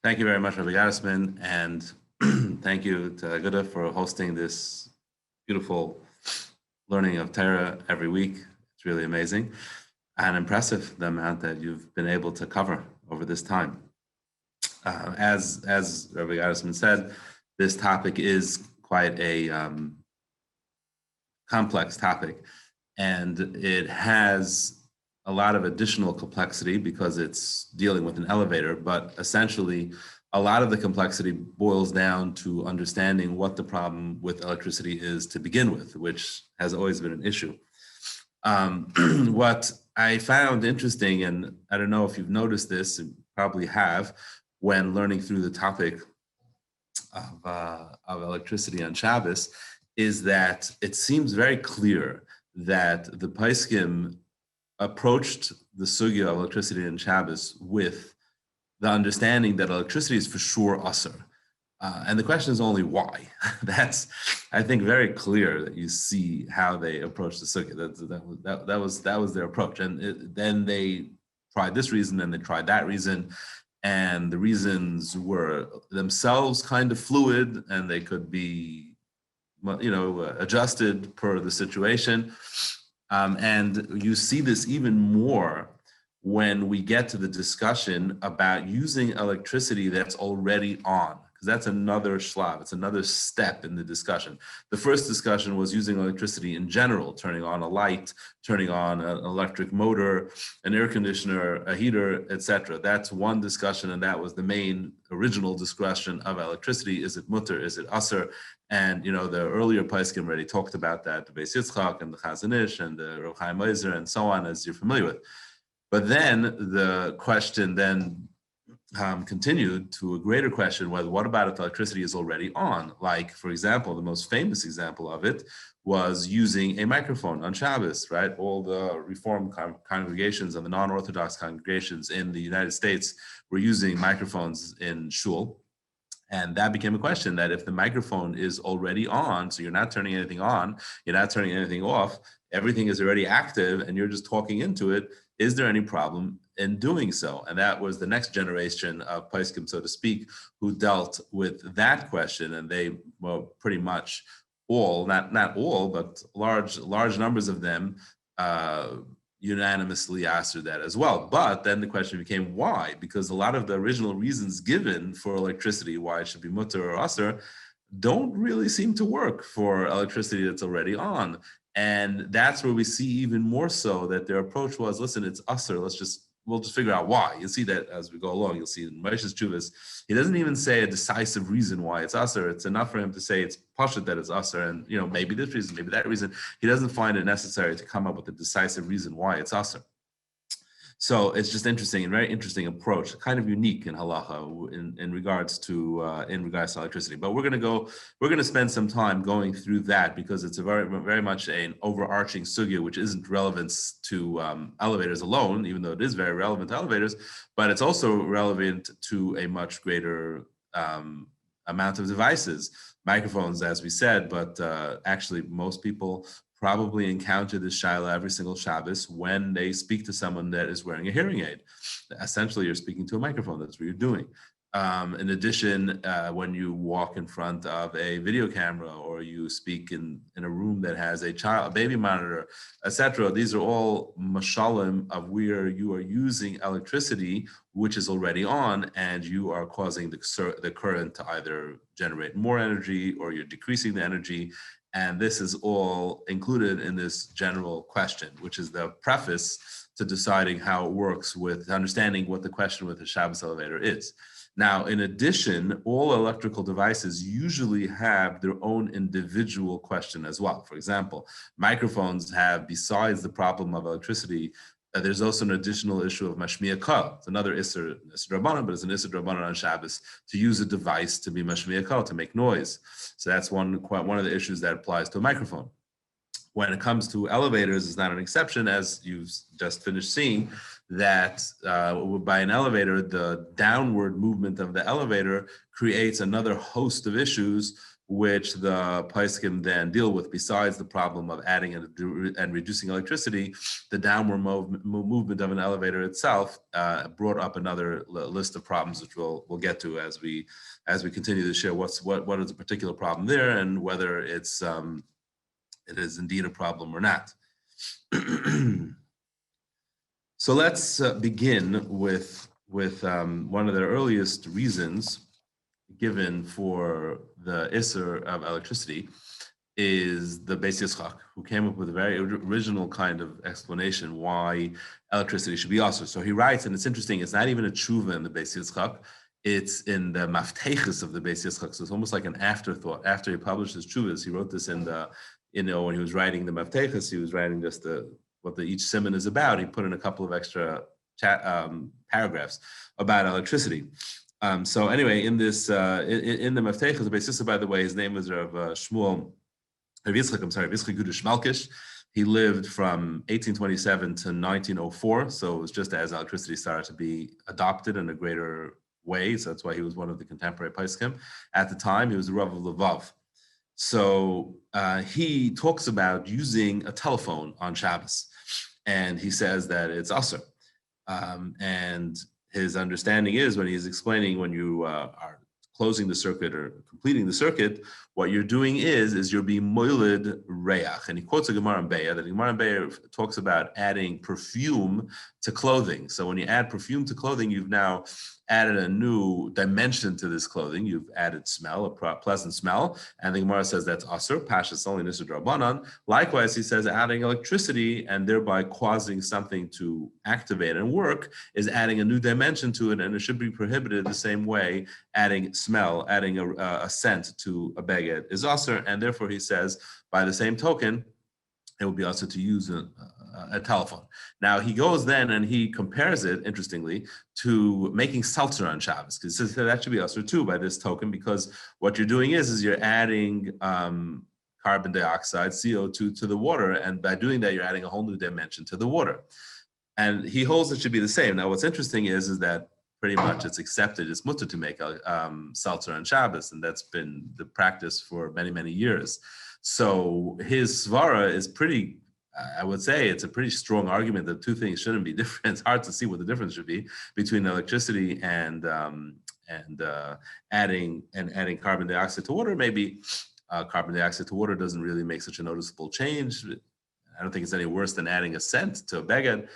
Thank you very much, Rabbi Yarisman, and thank you to Aguda for hosting this beautiful learning of Torah every week. It's really amazing and impressive, the amount that you've been able to cover over this time. As Rabbi Yarisman said, this topic is quite a complex topic, and it has a lot of additional complexity because it's dealing with an elevator, but essentially a lot of the complexity boils down to understanding what the problem with electricity is to begin with, which has always been an issue. What I found interesting, and I don't know if you've noticed this, you probably have, when learning through the topic of electricity on Shabbos, is that it seems very clear that the Paiskim approached the sugya of electricity and Shabbos with the understanding that electricity is for sure asur. And the question is only why. That's, I think, very clear that you see how they approached the sugya. That was their approach. And then they tried this reason and they tried that reason. And the reasons were themselves kind of fluid, and they could be, adjusted per the situation. And you see this even more when we get to the discussion about using electricity that's already on, because that's another shlav, it's another step in the discussion. The first discussion was using electricity in general, turning on a light, turning on an electric motor, an air conditioner, a heater, etc. That's one discussion, and that was the main original discussion of electricity. Is it mutter, is it asur? And the earlier Paiskim already talked about that, the Beis Yitzchak and the Chazon Ish and the Rav Chaim Ozer and so on, as you're familiar with. But then the question then continued to a greater question, what about if electricity is already on? Like, for example, the most famous example of it was using a microphone on Shabbos, right? All the Reformed congregations and the non-Orthodox congregations in the United States were using microphones in shul. And that became a question, that if the microphone is already on, so you're not turning anything on, you're not turning anything off, everything is already active and you're just talking into it, is there any problem in doing so? And that was the next generation of Paiskim, so to speak, who dealt with that question. And they were pretty much all, not all, but large numbers of them unanimously answered that as well. But then the question became why? Because a lot of the original reasons given for electricity, why it should be mutter or asur, don't really seem to work for electricity that's already on. And that's where we see even more so that their approach was, listen, it's asur, we'll just figure out why. You'll see that as we go along. You'll see in Moshe's Chuvas, he doesn't even say a decisive reason why it's asur. It's enough for him to say it's pashut that it's asur, and maybe this reason, maybe that reason. He doesn't find it necessary to come up with a decisive reason why it's asur. So it's just interesting, and very interesting approach, kind of unique in halacha in regards to electricity. But we're going to spend some time going through that because it's a very much an overarching sugya which isn't relevant to elevators alone, even though it is very relevant to elevators, but it's also relevant to a much greater amount of devices, microphones, as we said, but actually most people probably encounter this shaila every single Shabbos when they speak to someone that is wearing a hearing aid. Essentially, you're speaking to a microphone. That's what you're doing. In addition, when you walk in front of a video camera or you speak in a room that has a baby monitor, etc., these are all mashalim of where you are using electricity, which is already on, and you are causing the current to either generate more energy or you're decreasing the energy. And this is all included in this general question, which is the preface to deciding how it works with understanding what the question with the Shabbos elevator is. Now, in addition, all electrical devices usually have their own individual question as well. For example, microphones have, besides the problem of electricity, there's also an additional issue of mashmiya kol. It's another Isser Rabbanan, but it's an Isser Rabbanan on Shabbos to use a device to be mashmiya kol, to make noise. So that's one of the issues that applies to a microphone. When it comes to elevators, it's not an exception, as you've just finished seeing, that by an elevator, the downward movement of the elevator creates another host of issues which the Paiskim then deal with. Besides the problem of adding and reducing electricity, the downward movement of an elevator itself brought up another list of problems, which we'll get to as we continue to share what is a particular problem there and whether it is indeed a problem or not. So let's begin with one of the earliest reasons given for the Isser of electricity is the Beis Yitzchak, who came up with a very original kind of explanation why electricity should be also. So he writes, and it's interesting, it's not even a tshuva in the Beis Yitzchak, it's in the Mafteches of the Beis Yitzchak, so it's almost like an afterthought. After he published his tshuvas, he wrote this in the, when he was writing the Mafteches, he was writing just what each simon is about. He put in a couple of extra paragraphs about electricity. So anyway, in this, in the Mafteches, the Beis Yitzchak, by the way, his name was Rav Shmuel, Rav Yitzchak Gudish Malkish. He lived from 1827 to 1904, so it was just as electricity started to be adopted in a greater way. So that's why he was one of the contemporary Paiskim. At the time, he was the Rav of Lvov. So he talks about using a telephone on Shabbos, and he says that it's Asr. And his understanding is when he's explaining when you are closing the circuit or completing the circuit, what you're doing is you're being moiled reach. And he quotes a Gemara in Be'ah, that Gemara in Be'ah talks about adding perfume to clothing. So when you add perfume to clothing, you've now added a new dimension to this clothing. You've added smell, a pleasant smell. And the Gemara says that's Asr, Pashas only Nisr Drabanan. Likewise, he says adding electricity and thereby causing something to activate and work is adding a new dimension to it, and it should be prohibited the same way. Adding smell, adding a scent to a beged is Asr, and therefore he says, by the same token, it would be also to use a telephone. Now he goes then and he compares it, interestingly, to making seltzer on Shabbos, because he says that should be also too by this token, because what you're doing is you're adding carbon dioxide, CO2 to the water, and by doing that, you're adding a whole new dimension to the water. And he holds it should be the same. Now what's interesting is that pretty much it's accepted, it's mutter to make seltzer on Shabbos, and that's been the practice for many, many years. So his svara is pretty, I would say it's a pretty strong argument that two things shouldn't be different. It's hard to see what the difference should be between electricity and adding carbon dioxide to water. Maybe carbon dioxide to water doesn't really make such a noticeable change. I don't think it's any worse than adding a scent to a beged.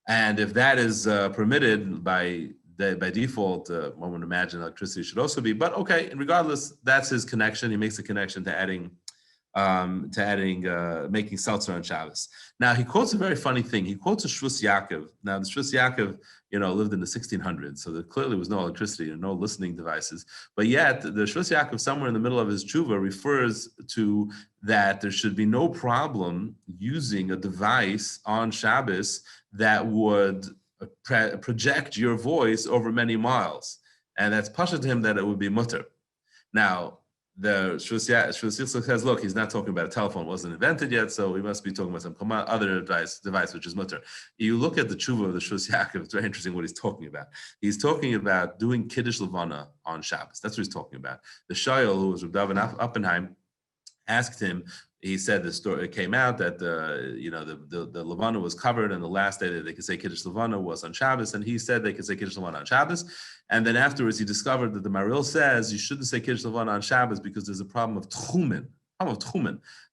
And if that is permitted by default, one would imagine electricity should also be. But okay, and regardless, that's his connection. He makes a connection to making seltzer on Shabbos. Now he quotes a very funny thing. He quotes a Shvus Yaakov. Now the Shvus Yaakov, lived in the 1600s, so there clearly was no electricity and no listening devices. But yet the Shvus Yaakov, somewhere in the middle of his tshuva, refers to that there should be no problem using a device on Shabbos that would project your voice over many miles, and that's pasha to him that it would be mutter. Now the Shvus Yitzchak says, look, he's not talking about a telephone, it wasn't invented yet, so we must be talking about some other device which is mutter. You look at the tshuva of the Shvus Yaakov, it's very interesting what he's talking about. He's talking about doing Kiddush Levana on Shabbos. That's what he's talking about. The Shayel, who was Rav David Oppenheim, asked him. He said the story came out that the Levana was covered, and the last day that they could say Kiddush Levana was on Shabbos, and he said they could say Kiddush Levana on Shabbos. And then afterwards, he discovered that the Maril says you shouldn't say Kiddush Levana on Shabbos because there's a problem of tchumen,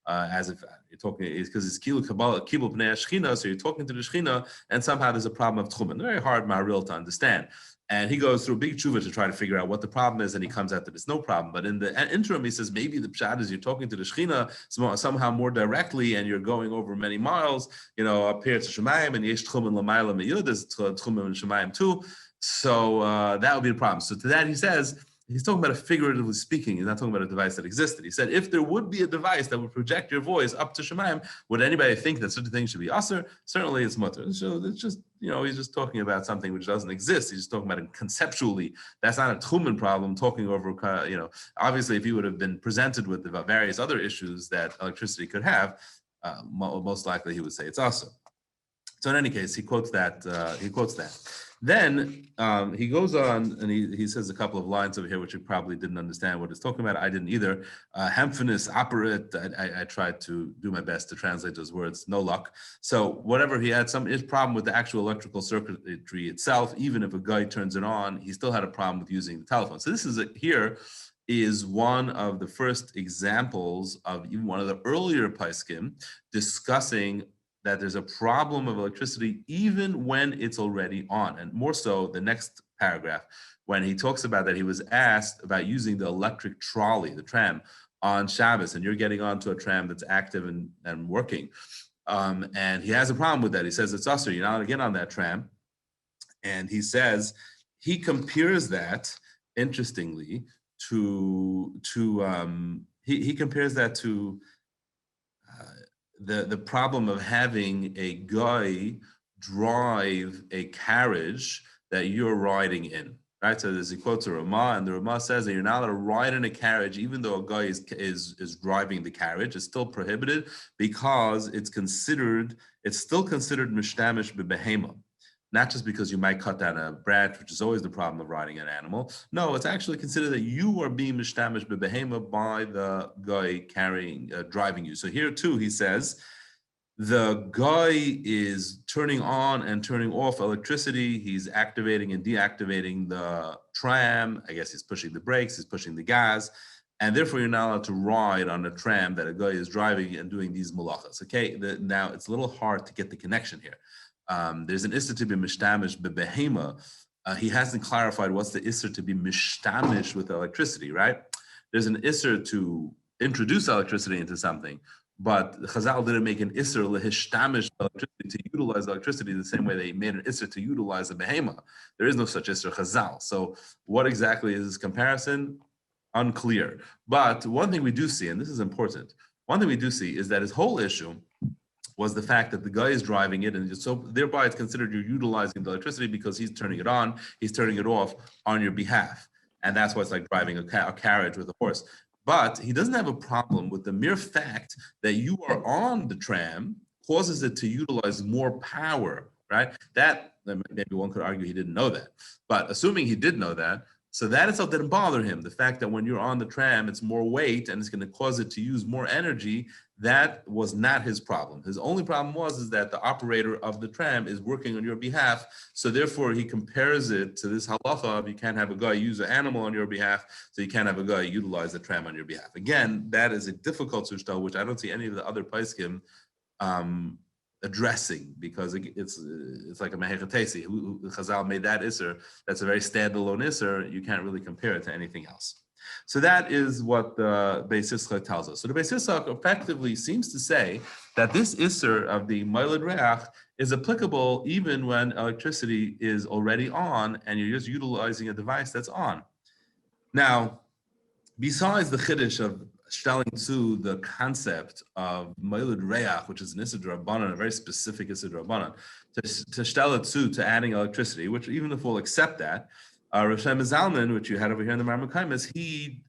as if you're talking, because it's kibul pnei shechina, so you're talking to the shechina, and somehow there's a problem of tchumen. Very hard Maril to understand. And he goes through a big tshuva to try to figure out what the problem is, and he comes out that it's no problem. But in the interim, he says maybe the pshat is you're talking to the Shechina somehow more directly, and you're going over many miles, up here to Shemayim, and yesh tchumen l'mayla meyud, there's tchumen in Shemayim too. So that would be the problem. So to that he says, he's talking about a figuratively speaking. He's not talking about a device that existed. He said, if there would be a device that would project your voice up to Shemayim, would anybody think that such a thing should be Asr? Certainly it's mutter. So it's just, he's just talking about something which doesn't exist. He's just talking about it conceptually. That's not a Tchumen problem, talking over, obviously if he would have been presented with the various other issues that electricity could have, most likely he would say it's Asr. So in any case, he quotes that. Then he goes on and he says a couple of lines over here, which you probably didn't understand what he's talking about. I didn't either. Hemphanis operate. I tried to do my best to translate those words. No luck. So whatever, he had some problem with the actual electrical circuitry itself. Even if a guy turns it on, he still had a problem with using the telephone. So this is here is one of the first examples of even one of the earlier Paiskim discussing that there's a problem of electricity even when it's already on. And more so, the next paragraph, when he talks about that he was asked about using the electric trolley, the tram, on Shabbos, and you're getting onto a tram that's active and working. And he has a problem with that. He says, it's us, you're not going to get on that tram. And he says, he compares that, interestingly, he compares that to the problem of having a guy drive a carriage that you're riding in, right? So he quotes a Ramah, and the Ramah says that you're not allowed to ride in a carriage, even though a guy is driving the carriage. It's still prohibited because it's still considered mishtamish b'behema. Not just because you might cut down a branch, which is always the problem of riding an animal. No, it's actually considered that you are being mishtamish b'behema by the guy driving you. So here too, he says, the guy is turning on and turning off electricity. He's activating and deactivating the tram. I guess he's pushing the brakes, he's pushing the gas. And therefore, you're not allowed to ride on a tram that a guy is driving and doing these malachas. Okay, now it's a little hard to get the connection here. There's an isser to be mishtamish bebehema. He hasn't clarified what's the isser to be mishtamish with electricity, right? There's an isser to introduce electricity into something, but Chazal didn't make an isser lehishtamish electricity, to utilize electricity the same way they made an isser to utilize a behema. There is no such isser Chazal. So what exactly is this comparison? Unclear. But one thing we do see, and this is important, one thing we do see is that his whole issue was the fact that the guy is driving it, and so thereby it's considered you're utilizing the electricity because he's turning it on, he's turning it off on your behalf. And that's why it's like driving a carriage with a horse. But he doesn't have a problem with the mere fact that you are on the tram causes it to utilize more power, right? That, maybe one could argue he didn't know that. But assuming he did know that, so that itself didn't bother him. The fact that when you're on the tram, it's more weight and it's going to cause it to use more energy, that was not his problem. His only problem is that the operator of the tram is working on your behalf. So therefore, he compares it to this halacha of you can't have a guy use an animal on your behalf, so you can't have a guy utilize the tram on your behalf. Again, that is a difficult sushtal, which I don't see any of the other paiskim addressing, because it's like a mehechatesi. Chazal made that isser. That's a very standalone isser. You can't really compare it to anything else. So that is what the Beis Yisrael tells us. So the Beis Yisrael effectively seems to say that this isser of the Moiled Reach is applicable even when electricity is already on and you're just utilizing a device that's on. Now, besides the chiddush of stelling to the concept of Moiled Reach, which is an Isser D'Rabbanan, a very specific Isser D'Rabbanan, to shtell it to adding electricity, which even if we'll accept that, Rav Shlomo Zalman, which you had over here in the Marmar Kaimas, he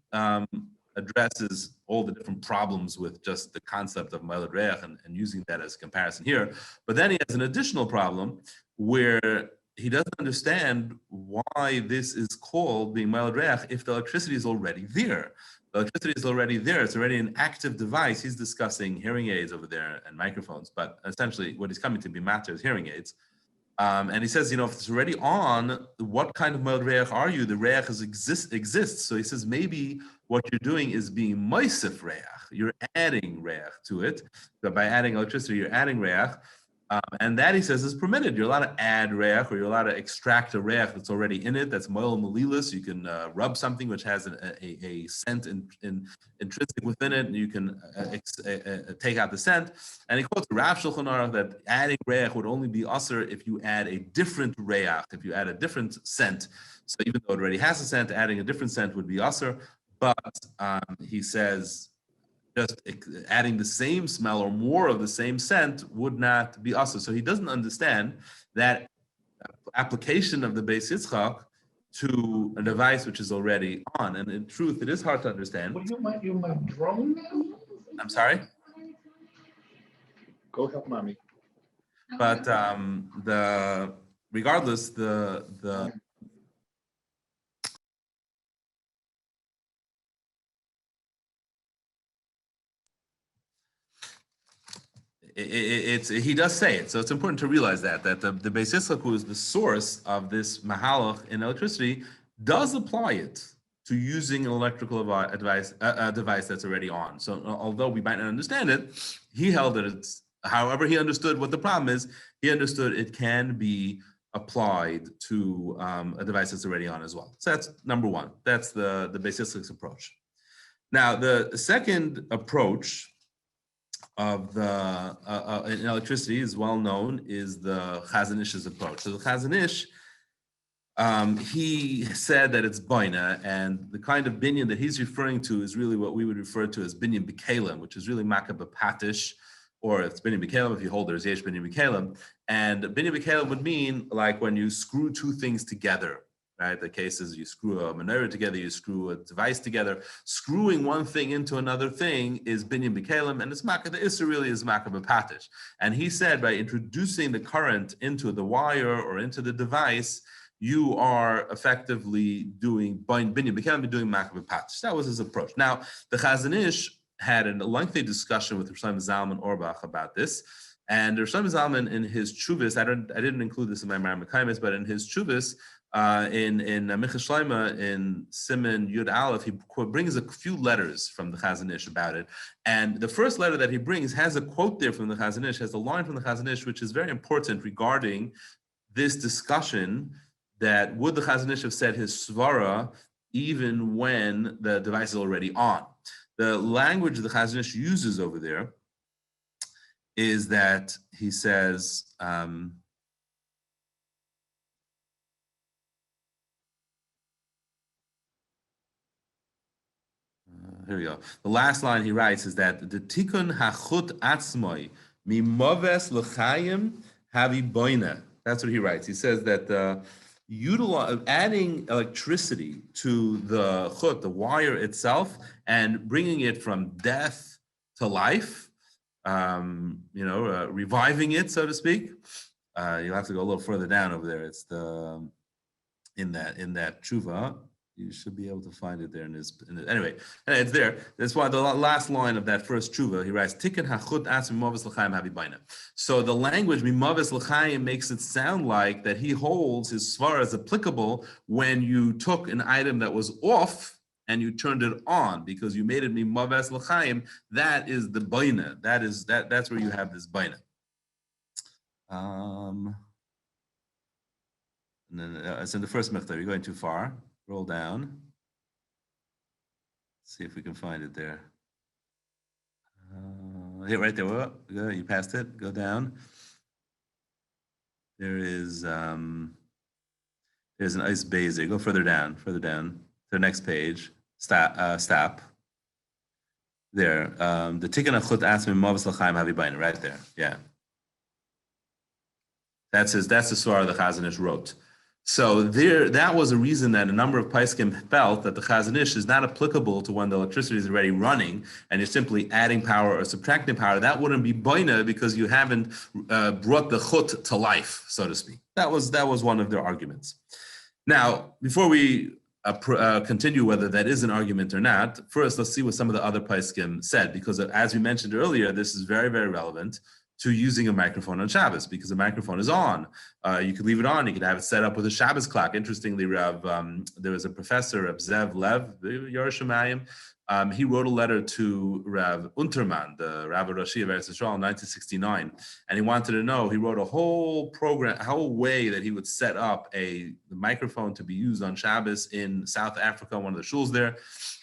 addresses all the different problems with just the concept of Moiled Reach and using that as a comparison here. But then he has an additional problem where he doesn't understand why this is called being Moiled Reach if the electricity is already there. The electricity is already there. It's already an active device. He's discussing hearing aids over there and microphones, but essentially what he's coming to be matter is hearing aids. And he says, if it's already on, what kind of Moiled Reach are you? The Reach exists. So he says, maybe what you're doing is being Moisef Reach. You're adding Reach to it. But by adding electricity, you're adding Reach. And that, he says, is permitted. You're allowed to add reach, or you're allowed to extract a reach that's already in it. That's moil melilas. You can rub something which has a scent intrinsic within it, and you can take out the scent. And he quotes Rav Shulchan Aruch that adding reach would only be usher if you add a different reach, if you add a different scent. So even though it already has a scent, adding a different scent would be usher. But he says, just adding the same smell or more of the same scent would not be usher. So he doesn't understand that application of the Beis Yitzchak to a device which is already on. And in truth, it is hard to understand. Well, you might drone now? I'm sorry? Go help mommy. But the regardless, he does say it, so it's important to realize that the Beis Yitzchak, who is the source of this mahalach in electricity, does apply it to using an electrical device that's already on. So although we might not understand it, he held that it's, however he understood what the problem is, he understood it can be applied to a device that's already on as well. So that's number one. That's the Beis Yitzchak's approach. Now, the second approach of the in electricity is well known is the Chazon Ish's approach. So the Chazon Ish, he said that it's baina, and the kind of binyan that he's referring to is really what we would refer to as binyan b'kelim, which is really makab patish, or it's binyan b'kelim if you hold there's yesh binyan b'kelim, and binyan b'kelim would mean like when you screw two things together. Right, the case is you screw a menorah together, you screw a device together. Screwing one thing into another thing is binyan b'kelim, and it's the issur really is makab patish. And he said by introducing the current into the wire or into the device, you are effectively doing binyan b'kelim, doing makab patish. That was his approach. Now the Chazon Ish had a lengthy discussion with Rosh Zalman Auerbach about this. And Rosh Zalman in his Chuvas, I didn't include this in my Mar Mekaymes, but in his Chuvas, in Michoel in Siman Yud Aleph, he brings a few letters from the Chazon Ish about it. And the first letter that he brings has a quote there from the Chazon Ish, has a line from the Chazon Ish, which is very important regarding this discussion that would the Chazon Ish have said his svara even when the device is already on. The language the Chazon Ish uses over there is that he says, here we go. The last line he writes is that the tikkun hachut atzmoi mimoves l'chayim havi boina. That's what he writes. He says that adding electricity to the chut, the wire itself, and bringing it from death to life, reviving it, so to speak. You'll have to go a little further down over there. It's in that tshuva. You should be able to find it there anyway, it's there. That's why the last line of that first tshuva, he writes, Tikkun hachut as mimavis l'chaim havi baina. So the language mimavis l'chaim makes it sound like that he holds his svara as applicable when you took an item that was off and you turned it on because you made it mimavis l'chaim. That is the baina. That's where you have this baina. And then it's in the first mechta. You're going too far. Roll down. See if we can find it there. Here, right there. Whoa, you passed it. Go down. There is there's an ice base there. Go further down to the next page. Stop. There. The tikkun achut asmi mavas l'chaim havi baina. Right there. Yeah. That's the swara the Chazon Ish wrote. So that was a reason that a number of Paiskim felt that the Chazon Ish is not applicable to when the electricity is already running and you're simply adding power or subtracting power. That wouldn't be boina because you haven't brought the chut to life, so to speak. That was one of their arguments. Now, before we continue whether that is an argument or not, first let's see what some of the other Paiskim said, because as we mentioned earlier, this is very, very relevant to using a microphone on Shabbos, because the microphone is on. You could leave it on. You could have it set up with a Shabbos clock. Interestingly, Rav, there was a professor, Rav Zev Lev, Yerushalayim. He wrote a letter to Rav Unterman, the Rav Rashi of Eretz Yisrael in 1969, and he wanted to know, he wrote a whole program, a whole way that he would set up the microphone to be used on Shabbos in South Africa, one of the shuls there.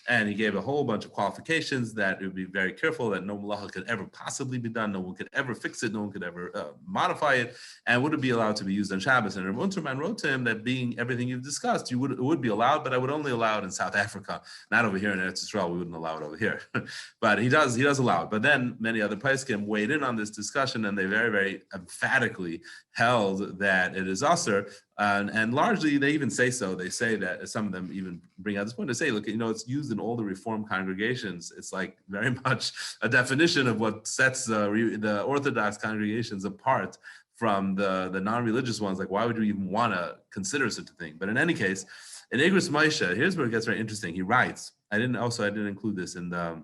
And he gave a whole bunch of qualifications that it would be very careful that no malacha could ever possibly be done, no one could ever fix it, no one could ever modify it, and would it be allowed to be used on Shabbos? And Rav Unterman wrote to him that being everything you've discussed, it would be allowed, but I would only allow it in South Africa, not over here in Eretz Yisrael. We wouldn't allow it over here. But he does allow it. But then many other Paiskim weighed in on this discussion, and they very, very emphatically held that it is usher. And largely, they even say so. They say that some of them even bring out this point to say, look, it's used in all the Reform congregations. It's like very much a definition of what sets the Orthodox congregations apart from the non-religious ones. Like, why would you even want to consider such a thing? But in any case, in Igros Moshe, here's where it gets very interesting. He writes. I didn't include this in the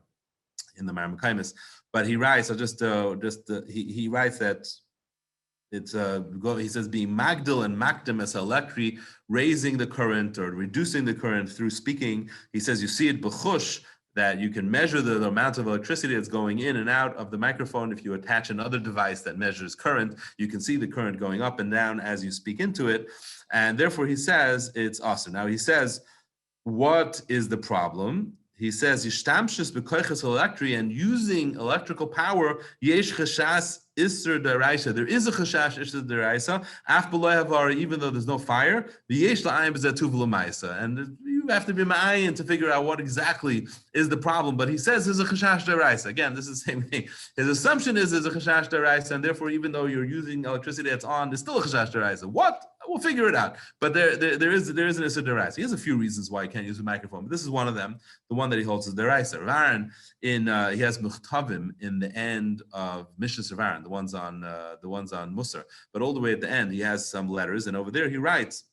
Maramachaimis, but he writes. He writes that it's he says being magdil and makdim as electri, raising the current or reducing the current through speaking. He says you see it b'chush, that you can measure the amount of electricity that's going in and out of the microphone. If you attach another device that measures current, you can see the current going up and down as you speak into it. And therefore he says it's awesome. Now he says, what is the problem? He says, Yishtamshus b'koiches electri, and using electrical power, yesh chashas isser deraisa. There is a chashash isser deraisa, af b'loy havar, even though there's no fire, v'yesh la'ayim b'zetuv l'maisa. And you have to be ma'ayin to figure out what exactly is the problem. But he says there's a chashash deraisa. Again, this is the same thing. His assumption is there's a chashash deraisa, and therefore, even though you're using electricity that's on, there's still a chashash deraisa. What? We'll figure it out. But there is an isser deraisa. He has a few reasons why you can't use a microphone, but this is one of them. The one that he holds is deraisa. Aaron he has muhtavim in the end of Mishnah of Aaron, the ones on Musar. But all the way at the end, he has some letters, and over there he writes.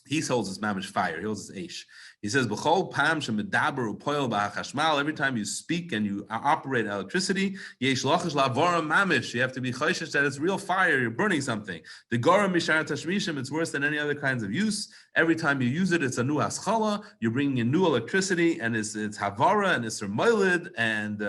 He holds his mamish fire. He holds his eish. He says, "B'chol pam shemedaber upoil b'hachashmal." Every time you speak and you operate electricity, yesh lachash lavora mamish. You have to be chayshish that it's real fire. You're burning something. The goram mishar tashmishim. It's worse than any other kinds of use. Every time you use it, it's a new aschala. You're bringing in new electricity, and it's havara and it's hermoilid and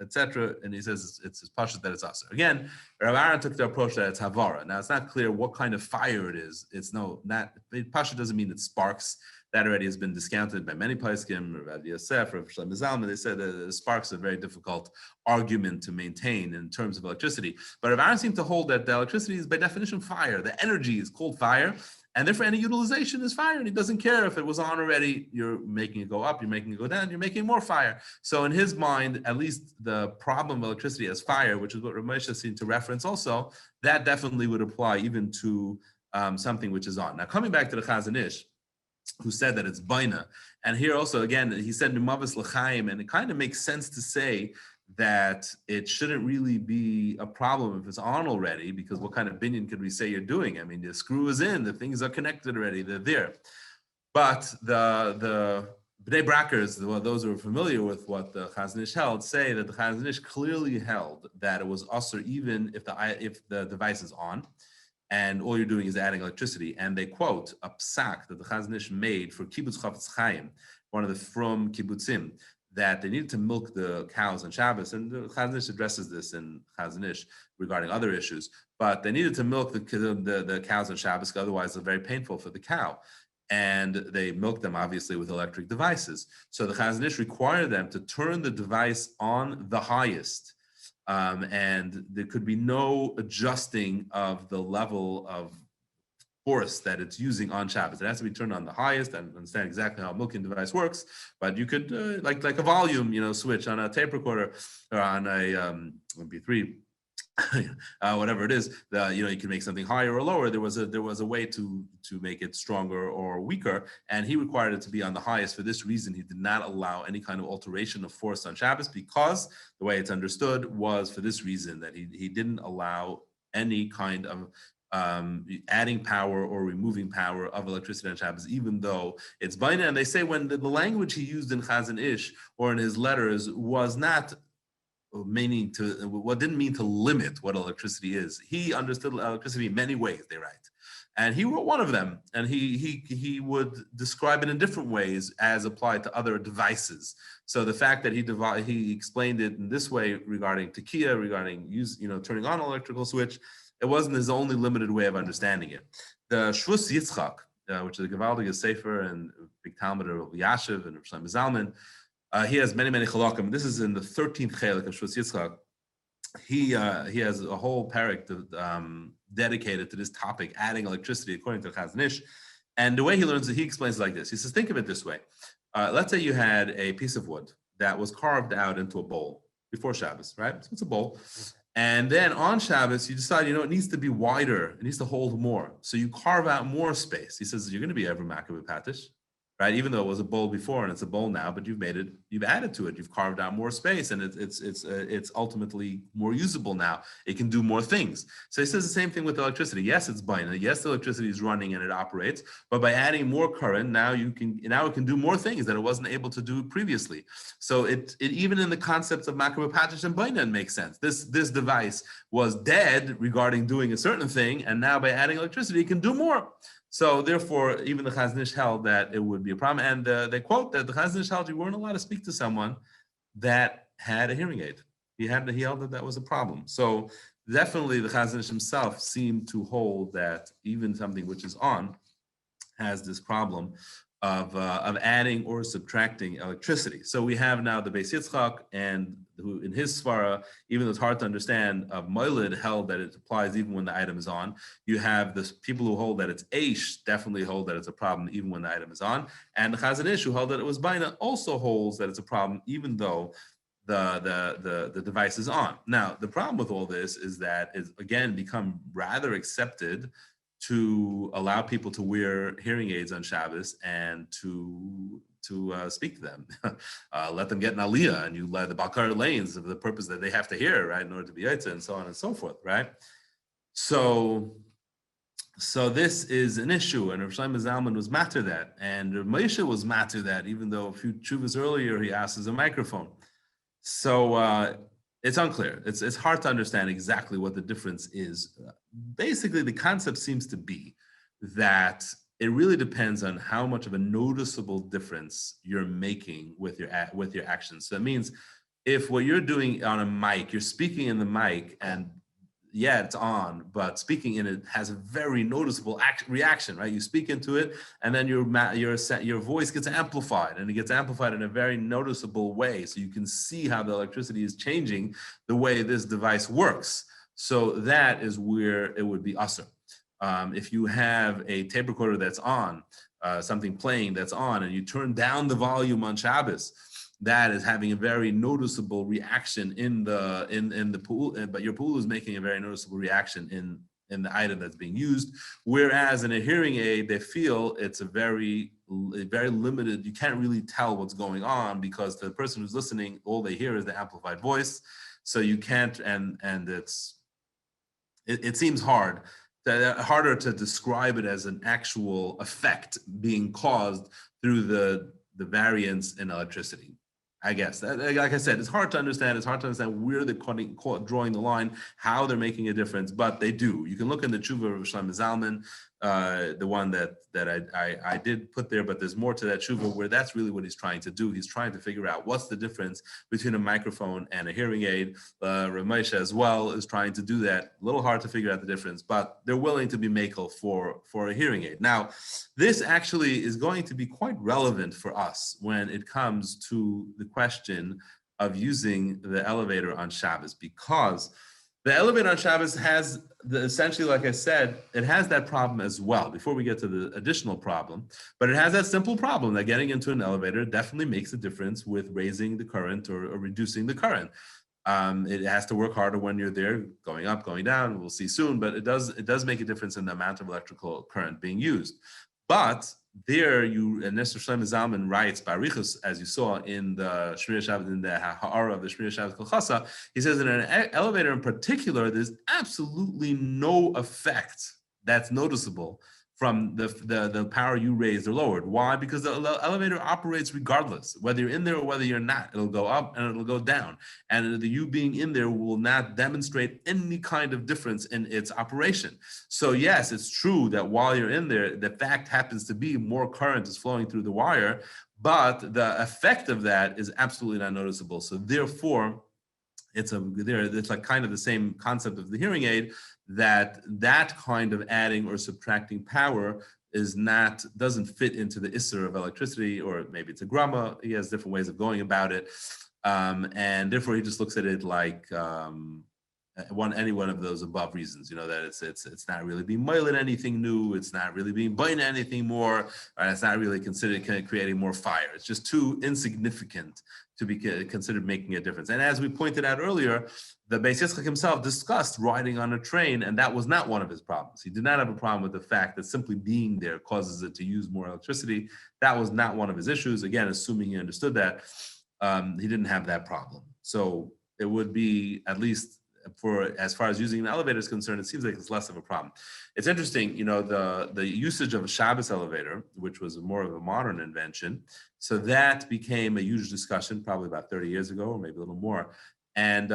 etc. And he says it's his pashut that it's aser. Again, Rav Aaron took the approach that it's havara. Now it's not clear what kind of fire it is. It's pashut doesn't mean it sparks. That already has been discounted by many poskim, Rav Yosef, Rav Shlomo Zalman. They said that sparks are a very difficult argument to maintain in terms of electricity. But Rav Aaron seemed to hold that the electricity is by definition fire. The energy is called fire, and therefore any utilization is fire. And he doesn't care if it was on already. You're making it go up, you're making it go down, you're making more fire. So in his mind, at least the problem of electricity as fire, which is what Rav Moshe seemed to reference also, that definitely would apply even to something which is on. Now coming back to the Chazon Ish, who said that it's baina. And here also, again, he said Mimavis L'chaim, and it kind of makes sense to say that it shouldn't really be a problem if it's on already, because what kind of binyan could we say you're doing? I mean, the screw is in, the things are connected already, they're there. But the Bnei Brackers, those who are familiar with what the Chazon Ish held, say that the Chazon Ish clearly held that it was usher even if the device is on, and all you're doing is adding electricity. And they quote a psak that the Chazon Ish made for Kibbutz Chafetz Chaim, one of the from kibbutzim, that they needed to milk the cows on Shabbos. And the Chazon Ish addresses this in Chazon Ish regarding other issues. But they needed to milk the cows on Shabbos, otherwise they're very painful for the cow. And they milked them, obviously, with electric devices. So the Chazon Ish required them to turn the device on the highest. And there could be no adjusting of the level of force that it's using on Shabbos. It has to be turned on the highest. I understand exactly how a milking device works, but you could like a volume, switch on a tape recorder or on a MP3. Whatever it is, you can make something higher or lower. There was a way to make it stronger or weaker, and he required it to be on the highest. For this reason, he did not allow any kind of alteration of force on Shabbos, because the way it's understood was for this reason, that he didn't allow any kind of adding power or removing power of electricity on Shabbos, even though it's baina. And they say when the language he used in Chazon Ish or in his letters was not didn't mean to limit what electricity is. He understood electricity in many ways, they write. And he wrote one of them, and he would describe it in different ways as applied to other devices. So the fact that he explained it in this way regarding tekiah, regarding turning on an electrical switch, it wasn't his only limited way of understanding it. The Shvus Yitzchak, which is a Gewaldige Sefer and big Talmud of Yashiv and Shlomo Zalman, he has many chalakim. This is in the 13th chelik of Shvus Yitzchak. He has a whole parak dedicated to this topic, adding electricity according to Chazon Ish. And the way he learns it, he explains it like this. He says, think of it this way. Let's say you had a piece of wood that was carved out into a bowl before Shabbos, right? So it's a bowl. And then on Shabbos, you decide, it needs to be wider. It needs to hold more. So you carve out more space. He says, you're going to be ever makav patish. right? Even though it was a bowl before and it's a bowl now, but you've added to it, you've carved out more space, and it's ultimately more usable now. It can do more things. So he says the same thing with electricity. Yes, it's binary. Yes, the electricity is running and it operates, but by adding more current, now it can do more things that it wasn't able to do previously. So it even in the concepts of macrobapatish and binary makes sense. This device was dead regarding doing a certain thing, and now by adding electricity, it can do more. So therefore, even the Chazon Ish held that it would be a problem. And they quote that the Chazon Ish held you weren't allowed to speak to someone that had a hearing aid. He held that was a problem. So definitely the Chazon Ish himself seemed to hold that even something which is on has this problem of adding or subtracting electricity. So we have now the Beis Yitzchak, and who in his svara, even though it's hard to understand, of Moilid held that it applies even when the item is on. You have the people who hold that it's Aish, definitely hold that it's a problem even when the item is on. And the Chazon Ish, who held that it was Baina, also holds that it's a problem even though the device is on. Now, the problem with all this is that it's again become rather accepted to allow people to wear hearing aids on Shabbos and to speak to them, let them get an aliyah, and you let the bakar lanes of the purpose that they have to hear, right, in order to be yaitza, and so on and so forth, right? So this is an issue, and Rav Shlomo Zalman was matter that, and Rav Moshe was matter that, even though a few tshuvas earlier he asked as a microphone. So it's unclear. It's hard to understand exactly what the difference is. Basically, the concept seems to be that it really depends on how much of a noticeable difference you're making with your actions. So that means if what you're doing on a mic, you're speaking in the mic, and yeah, it's on, but speaking in it has a very noticeable reaction, right? You speak into it, and then your voice gets amplified, and it gets amplified in a very noticeable way. So you can see how the electricity is changing the way this device works. So that is where it would be usher. If you have a tape recorder that's on, something playing that's on, and you turn down the volume on Shabbos, that is having a very noticeable reaction in the pool, but your pool is making a very noticeable reaction in the item that's being used. Whereas in a hearing aid, they feel it's a very limited. You can't really tell what's going on because the person who's listening, all they hear is the amplified voice. So you can't, and it seems harder to describe it as an actual effect being caused through the variance in electricity. I guess, like I said, it's hard to understand. It's hard to understand where they're drawing the line, how they're making a difference, but they do. You can look in the tshuva of Shlomo Zalman, the one that I did put there, but there's more to that tshuva where that's really what he's trying to do. He's trying to figure out what's the difference between a microphone and a hearing aid. Rav Moshe as well is trying to do that. A little hard to figure out the difference, but they're willing to be Michoel for a hearing aid. Now, this actually is going to be quite relevant for us when it comes to the question of using the elevator on Shabbos, because the elevator on Shabbos has essentially, like I said, it has that problem as well, before we get to the additional problem, but it has that simple problem that getting into an elevator definitely makes a difference with raising the current or reducing the current. It has to work harder when you're there, going up, going down, we'll see soon, but it does make a difference in the amount of electrical current being used. But there, and Mr. Shlomo Zalman writes by Hilchos, as you saw in the Shmir Shabbos, in the HaRav of the Shmir Shabbos Kolchasa, he says in an elevator in particular, there's absolutely no effect that's noticeable from the power you raised or lowered. Why? Because the elevator operates regardless, whether you're in there or whether you're not. It'll go up and it'll go down. And you being in there will not demonstrate any kind of difference in its operation. So yes, it's true that while you're in there, the fact happens to be more current is flowing through the wire, but the effect of that is absolutely not noticeable. So therefore, it's like kind of the same concept of the hearing aid, that kind of adding or subtracting power doesn't fit into the isser of electricity, or maybe it's a grama. He has different ways of going about it, and therefore he just looks at it like any one of those above reasons, that it's not really being moiled anything new, it's not really being buying anything more, and it's not really considered creating more fire. It's just too insignificant to be considered making a difference. And as we pointed out earlier, the Beis Yitzchak himself discussed riding on a train, and that was not one of his problems. He did not have a problem with the fact that simply being there causes it to use more electricity. That was not one of his issues. Again, assuming he understood that, he didn't have that problem. So it would be, at least for as far as using an elevator is concerned, it seems like it's less of a problem. It's interesting, the usage of a Shabbos elevator, which was more of a modern invention. So that became a huge discussion probably about 30 years ago, or maybe a little more. And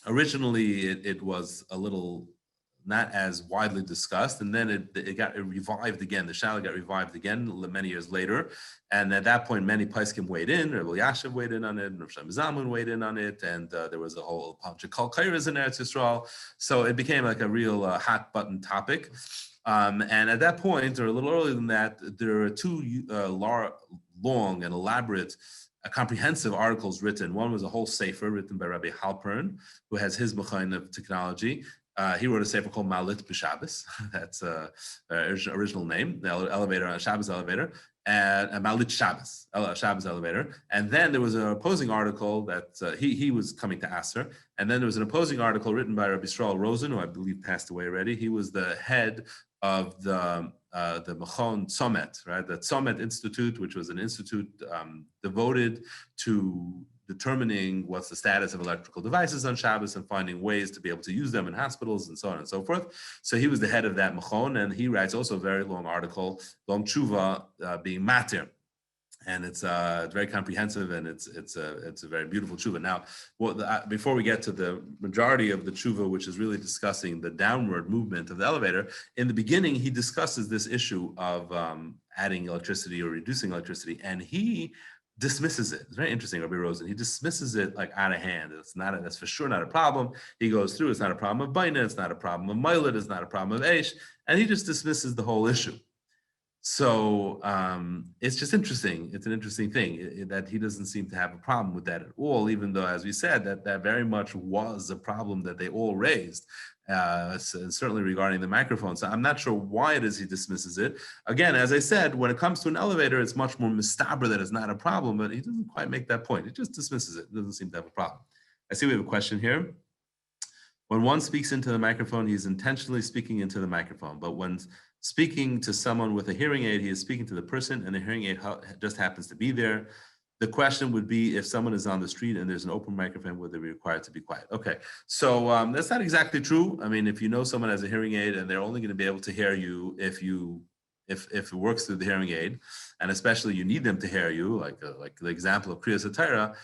originally it was a little not as widely discussed, and then it got revived again. The Shaila got revived again many years later, and at that point, many Paiskim weighed in. Rabbi Yashiv weighed in on it, and Rav Shlomo Zalman weighed in on it, and there was a whole bunch of Kol Kairas in Eretz Yisrael. So it became like a real hot button topic. And at that point, or a little earlier than that, there are two long and elaborate comprehensive articles written. One was a whole sefer written by Rabbi Halpern, who has his Michoel of technology. He wrote a sefer called Malit B'Shabbos. That's original name, the elevator, Shabbos elevator, and Malit Shabbos, Shabbos elevator. And then there was an opposing article that he was coming to Aser. And then there was an opposing article written by Rabbi Yisrael Rosen, who I believe passed away already. He was the head of the Mechon Tzomet, right? The Tzomet Institute, which was an institute devoted to determining what's the status of electrical devices on Shabbos and finding ways to be able to use them in hospitals and so on and so forth. So he was the head of that Mechon, and he writes also a very long article, Long Tshuva, being matir. And it's very comprehensive, and it's a very beautiful tshuva. Now, before we get to the majority of the tshuva, which is really discussing the downward movement of the elevator, in the beginning he discusses this issue of adding electricity or reducing electricity, and he dismisses it. It's very interesting, Rabbi Rosen. He dismisses it like out of hand. That's for sure not a problem. He goes through, it's not a problem of Baina, it's not a problem of Milet, it's not a problem of Eish, and he just dismisses the whole issue. So it's just interesting. It's an interesting thing that he doesn't seem to have a problem with that at all, even though, as we said, that very much was a problem that they all raised, certainly regarding the microphone. So I'm not sure why it is he dismisses it. Again, as I said, when it comes to an elevator, it's much more mistaber that it's not a problem, but he doesn't quite make that point. He just dismisses it. It doesn't seem to have a problem. I see we have a question here. When one speaks into the microphone, he's intentionally speaking into the microphone, but when speaking to someone with a hearing aid, he is speaking to the person, and the hearing aid just happens to be there. The question would be, if someone is on the street and there's an open microphone, would they be required to be quiet? Okay, so that's not exactly true. I mean, if you know someone has a hearing aid and they're only going to be able to hear you if it works through the hearing aid, and especially you need them to hear you, like the example of Kriyas HaTorah,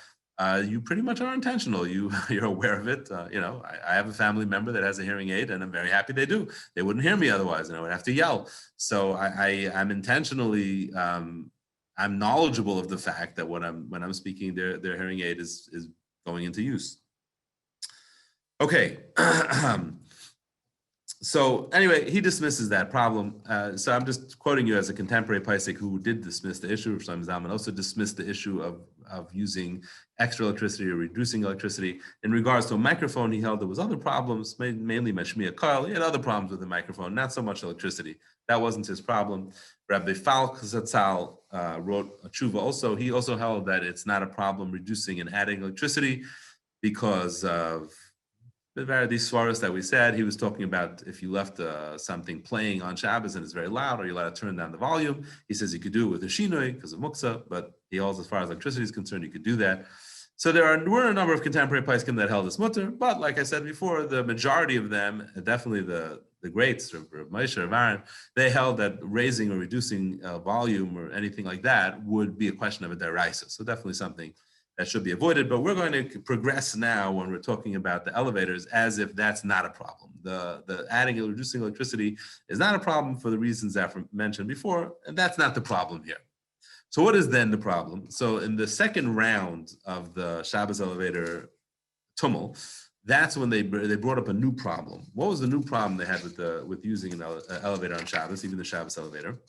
you pretty much are intentional. You're aware of it. I have a family member that has a hearing aid, and I'm very happy they do. They wouldn't hear me otherwise, and I would have to yell. So I'm intentionally, I'm knowledgeable of the fact that when I'm speaking, their hearing aid is going into use. Okay. So anyway, he dismisses that problem. So I'm just quoting you as a contemporary Paisik who did dismiss the issue. Rav Shlomo Zalman also dismissed the issue of using extra electricity or reducing electricity. In regards to a microphone, he held there was other problems, mainly Mashmiya Kyle. He had other problems with the microphone, not so much electricity. That wasn't his problem. Rabbi Falk Zatzal wrote a tshuva also. He also held that it's not a problem reducing and adding electricity because of these svaras that we said. He was talking about if you left something playing on Shabbos and it's very loud, or you're allowed to turn down the volume. He says you could do it with a shinoi because of muksa, but he also, as far as electricity is concerned, you could do that. So were a number of contemporary paiskim that held this mutter, but like I said before, the majority of them, definitely the greats, Rav Moshe, Rav Aaron, they held that raising or reducing volume or anything like that would be a question of a deraisa. So definitely something that should be avoided, but we're going to progress now when we're talking about the elevators as if that's not a problem. The adding and reducing electricity is not a problem for the reasons that were mentioned before, and that's not the problem here. So what is then the problem? So in the second round of the Shabbos elevator tumult, that's when they brought up a new problem. What was the new problem they had with using an elevator on Shabbos, even the Shabbos elevator?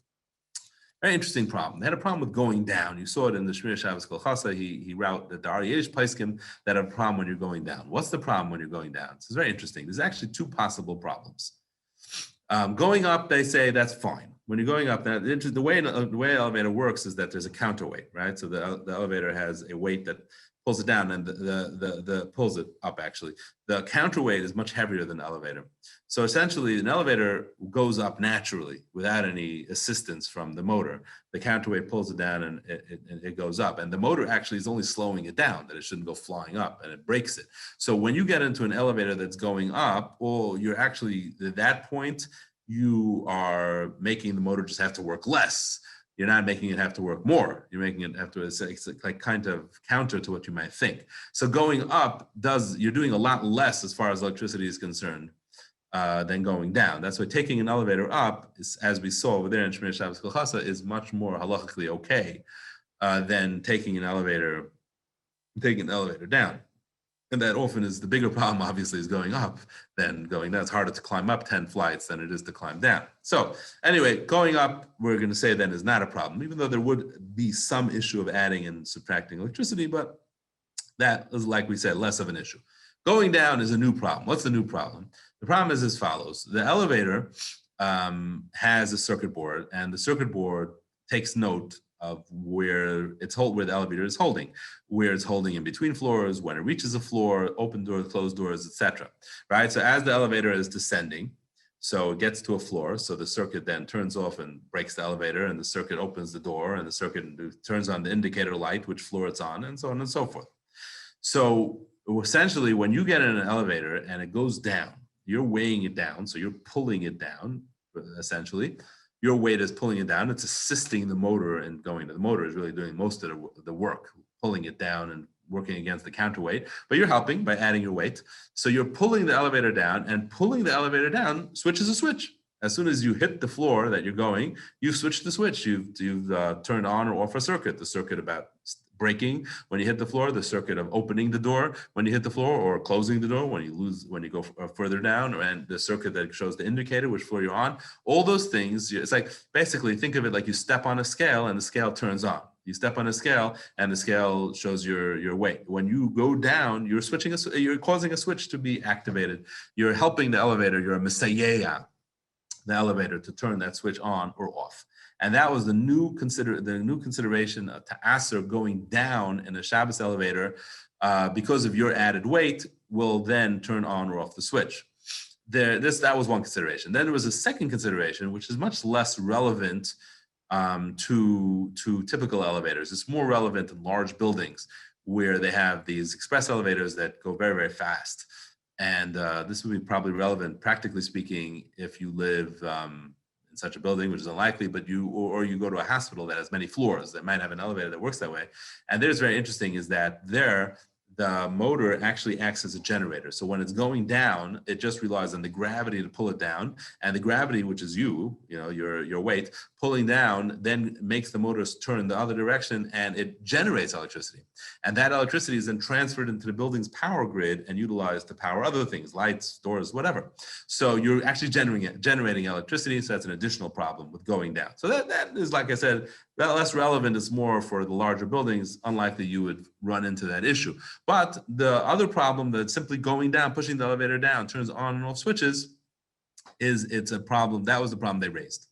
Very interesting problem. They had a problem with going down. You saw it in the Shmir Shabbos Kol Chasa. He wrote that the Ariyesh Paiskim that have a problem when you're going down. What's the problem when you're going down? This is very interesting. There's actually two possible problems. Going up, they say that's fine. When you're going up, the way an elevator works is that there's a counterweight, right? So the elevator has a weight that pulls it down and the pulls it up actually. The counterweight is much heavier than the elevator. So essentially an elevator goes up naturally without any assistance from the motor. The counterweight pulls it down and it goes up. And the motor actually is only slowing it down, that it shouldn't go flying up, and it breaks it. So when you get into an elevator that's going up, you're actually, at that point, you are making the motor just have to work less. You're not making it have to work more. You're making it have to, it's like kind of counter to what you might think. So going up you're doing a lot less as far as electricity is concerned than going down. That's why taking an elevator up, is, as we saw over there in Shmir Shabbos Kol Chasa, is much more halachically okay than taking an elevator down. And that often is the bigger problem, obviously, is going up than going down. It's harder to climb up 10 flights than it is to climb down. So anyway, going up, we're going to say then is not a problem, even though there would be some issue of adding and subtracting electricity, but that is, like we said, less of an issue. Going down is a new problem. What's the new problem? The problem is as follows. The elevator has a circuit board, and the circuit board takes note of where the elevator is holding, where it's holding in between floors, when it reaches a floor, open doors, closed doors, etc. Right? So as the elevator is descending, so it gets to a floor, so the circuit then turns off and breaks the elevator, and the circuit opens the door, and the circuit turns on the indicator light, which floor it's on, and so on and so forth. So essentially, when you get in an elevator and it goes down, you're weighing it down, so you're pulling it down, essentially. Your weight is pulling it down. It's assisting the motor in going. The motor is really doing most of the work, pulling it down and working against the counterweight. But you're helping by adding your weight. So you're pulling the elevator down, and pulling the elevator down switches a switch. As soon as you hit the floor that you're going, you switch the switch. You've turned on or off a circuit. The circuit about braking when you hit the floor, the circuit of opening the door when you hit the floor, or closing the door when you go further down, and the circuit that shows the indicator which floor you're on. All those things, it's like, basically think of it like you step on a scale and the scale turns on. You step on a scale and the scale shows your weight. When you go down, you're causing a switch to be activated. You're helping the elevator. You're a messiah, the elevator, to turn that switch on or off. And that was the new consideration to aser going down in a Shabbos elevator, because of your added weight, will then turn on or off the switch. That was one consideration. Then there was a second consideration, which is much less relevant to typical elevators. It's more relevant in large buildings where they have these express elevators that go very, very fast. And this would be probably relevant, practically speaking, if you live in such a building, which is unlikely, but you go to a hospital that has many floors that might have an elevator that works that way. And there's very interesting is that the motor actually acts as a generator. So when it's going down, it just relies on the gravity to pull it down, and the gravity, which is your weight, pulling down, then makes the motors turn the other direction, and it generates electricity. And that electricity is then transferred into the building's power grid and utilized to power other things, lights, doors, whatever. So you're actually generating electricity, so that's an additional problem with going down. So that is, like I said, less relevant. It's more for the larger buildings. Unlikely you would run into that issue. But the other problem that simply going down, pushing the elevator down, turns on and off switches, it's a problem. That was the problem they raised.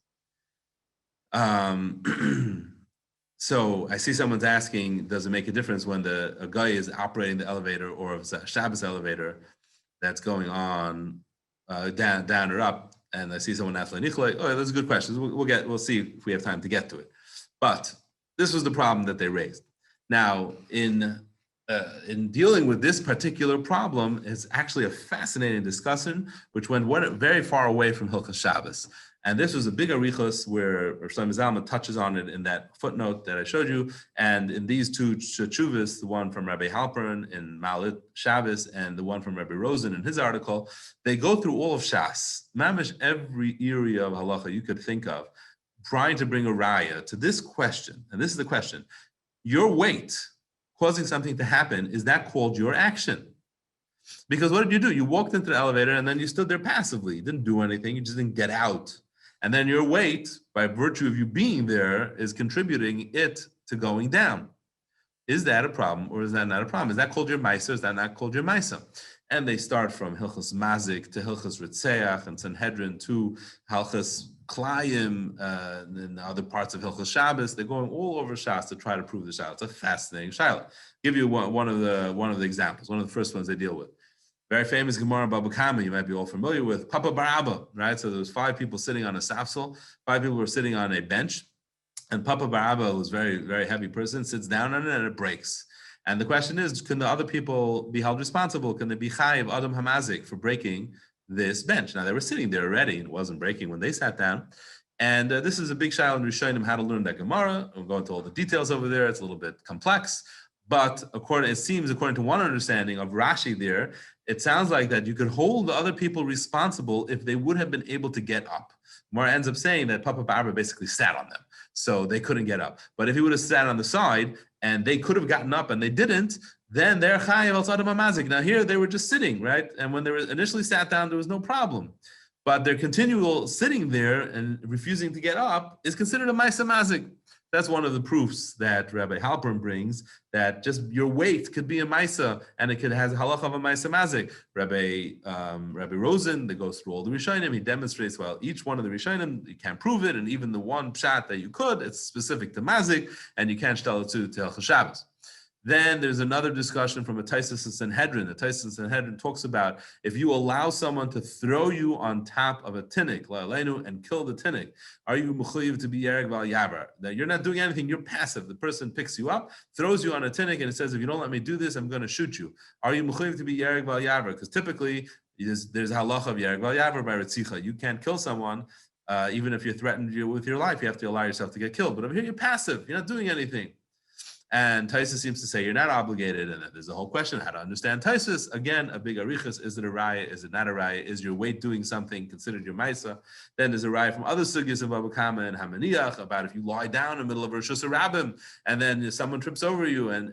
So I see someone's asking, does it make a difference when a guy is operating the elevator, or if it's a Shabbos elevator that's going on down or up? And I see someone asking, oh, that's a good question. We'll see if we have time to get to it. But this was the problem that they raised. Now, in dealing with this particular problem, is actually a fascinating discussion, which went very far away from Hilchos Shabbos. And this was a big arichos where Shlomo Zalman touches on it in that footnote that I showed you. And in these two tshuvas, the one from Rabbi Halpern in Malit Shabbos and the one from Rabbi Rosen in his article, they go through all of Shas, mamish every area of halacha you could think of, trying to bring a raya to this question. And this is the question: your weight causing something to happen, is that called your action? Because what did you do? You walked into the elevator and then you stood there passively. You didn't do anything. You just didn't get out. And then your weight, by virtue of you being there, is contributing it to going down. Is that a problem or is that not a problem? Is that called your Maisa? Is that not called your Maisa? And they start from Hilchos Mazik to Hilchos Ritzeach and Sanhedrin to Hilchos Klayim and other parts of Hilchos Shabbos. They're going all over Shas to try to prove the Shaila. It's a fascinating Shaila. Give you one of the examples, one of the first ones they deal with. Very famous Gemara in Baba Kama, you might be all familiar with, Papa Bar Abba, right? So there was 5 people sitting on a safsel, 5 people were sitting on a bench, and Papa Bar Abba, who's a very, very heavy person, sits down on it and it breaks. And the question is, can the other people be held responsible? Can they be chayiv Adam Hamazik for breaking this bench? Now, they were sitting there already, and it wasn't breaking when they sat down. And this is a big shayla in Rishonim how to learn that Gemara. We'll go into all the details over there. It's a little bit complex. But according to one understanding of Rashi there, it sounds like that you could hold the other people responsible if they would have been able to get up. Gemara ends up saying that Papa Barba basically sat on them, so they couldn't get up. But if he would have sat on the side and they could have gotten up and they didn't, then they're chayiv al tzadam hamazik. Now here they were just sitting, right? And when they were initially sat down, there was no problem. But their continual sitting there and refusing to get up is considered a ma'aseh mazik. That's one of the proofs that Rabbi Halpern brings, that just your weight could be a Maisa, and it could has a halacha of a Maisa Mazik. Rabbi Rosen, that goes through all the Rishonim, he demonstrates, well, each one of the Rishonim, you can't prove it, and even the one pshat that you could, it's specific to Mazik, and you can't tell it to Hilchos Shabbos. Then there's another discussion from a Taisus and Sanhedrin. The Taisus and Sanhedrin talks about if you allow someone to throw you on top of a tinnik, la'aleinu, and kill the tinnik, are you mechuyev to be yereg val yavar? That you're not doing anything, you're passive. The person picks you up, throws you on a tinnik, and it says, if you don't let me do this, I'm going to shoot you. Are you mechuyev to be yereg val yavar? Because typically, there's a halacha of yereg val yavar by Ritzicha. You can't kill someone, even if you're threatened with your life, you have to allow yourself to get killed. But over here, you're passive, you're not doing anything. And Taisus seems to say you're not obligated, and there's a whole question how to understand Taisus. Again, a big arichas: is it a raya? Is it not a raya? Is your weight doing something considered your maisa? Then there's a raya from other sugyas of Baba Kama and Hamaniach about if you lie down in the middle of Rosh Hashanah and then someone trips over you, and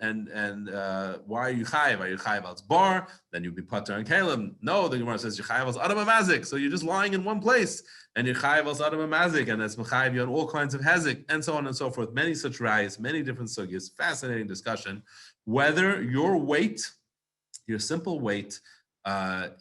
why are you chayiv? Are you chayiv al bar? Then you'd be pater and kalim. No, the Gemara says you're chayiv al adam amazik. So you're just lying in one place. And you're chayiv al adam mazik, and that's mechayiv you on all kinds of hazik, and so on and so forth. Many such rayas, many different sugyas. Fascinating discussion. Whether your weight, your simple weight,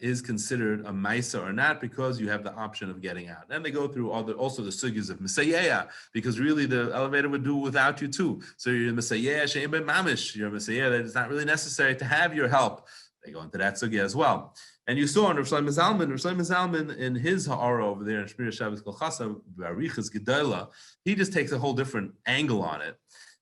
is considered a maisa or not, because you have the option of getting out. And they go through also the sugyas of Messiah, because really the elevator would do without you too. So you're a Messiah she'em ben mamish. You're a Messiah that it's not really necessary to have your help. They go into that sugya as well. And you saw in Rav Shlomo Zalman in his ha'ara over there in Shmir Shabbos Kol Chasa, Barichas Gedola, he just takes a whole different angle on it.